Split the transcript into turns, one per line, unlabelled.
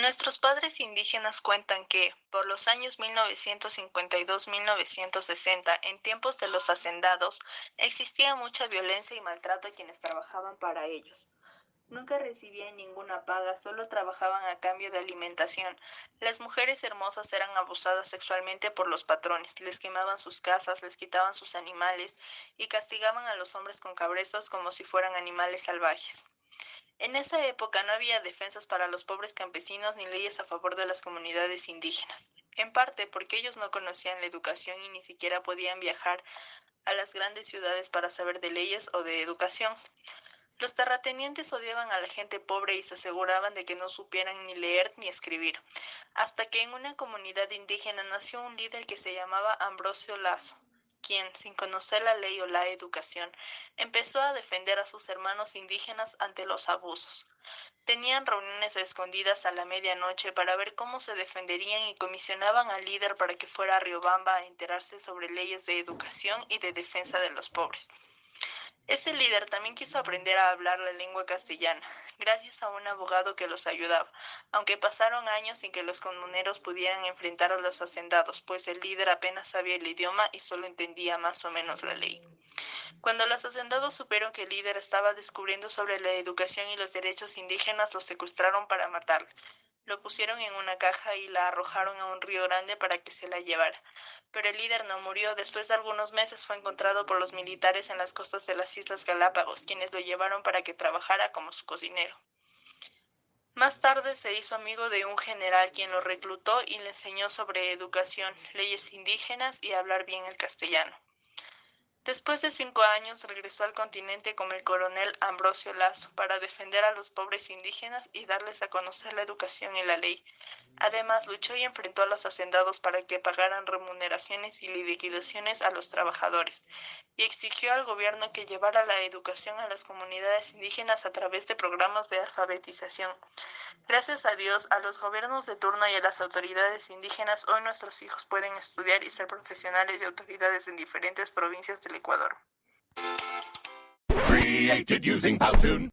Nuestros padres indígenas cuentan que, por los años 1952-1960, en tiempos de los hacendados, existía mucha violencia y maltrato a quienes trabajaban para ellos. Nunca recibían ninguna paga, solo trabajaban a cambio de alimentación. Las mujeres hermosas eran abusadas sexualmente por los patrones, les quemaban sus casas, les quitaban sus animales y castigaban a los hombres con cabrestos como si fueran animales salvajes. En esa época no había defensas para los pobres campesinos ni leyes a favor de las comunidades indígenas, en parte porque ellos no conocían la educación y ni siquiera podían viajar a las grandes ciudades para saber de leyes o de educación. Los terratenientes odiaban a la gente pobre y se aseguraban de que no supieran ni leer ni escribir, hasta que en una comunidad indígena nació un líder que se llamaba Ambrosio Lazo, quien, sin conocer la ley o la educación, empezó a defender a sus hermanos indígenas ante los abusos. Tenían reuniones escondidas a la medianoche para ver cómo se defenderían y comisionaban al líder para que fuera a Riobamba a enterarse sobre leyes de educación y de defensa de los pobres. Ese líder también quiso aprender a hablar la lengua castellana, gracias a un abogado que los ayudaba, aunque pasaron años sin que los comuneros pudieran enfrentar a los hacendados, pues el líder apenas sabía el idioma y solo entendía más o menos la ley. Cuando los hacendados supieron que el líder estaba descubriendo sobre la educación y los derechos indígenas, lo secuestraron para matarlo. Lo pusieron en una caja y la arrojaron a un río grande para que se la llevara. Pero el líder no murió. Después de algunos meses fue encontrado por los militares en las costas de las Islas Galápagos, quienes lo llevaron para que trabajara como su cocinero. Más tarde se hizo amigo de un general quien lo reclutó y le enseñó sobre educación, leyes indígenas y hablar bien el castellano. Después de 5 años regresó al continente como el coronel Ambrosio Lazo para defender a los pobres indígenas y darles a conocer la educación y la ley. Además, luchó y enfrentó a los hacendados para que pagaran remuneraciones y liquidaciones a los trabajadores, y exigió al gobierno que llevara la educación a las comunidades indígenas a través de programas de alfabetización. Gracias a Dios, a los gobiernos de turno y a las autoridades indígenas, hoy nuestros hijos pueden estudiar y ser profesionales y autoridades en diferentes provincias del Ecuador.
Created using Powtoon.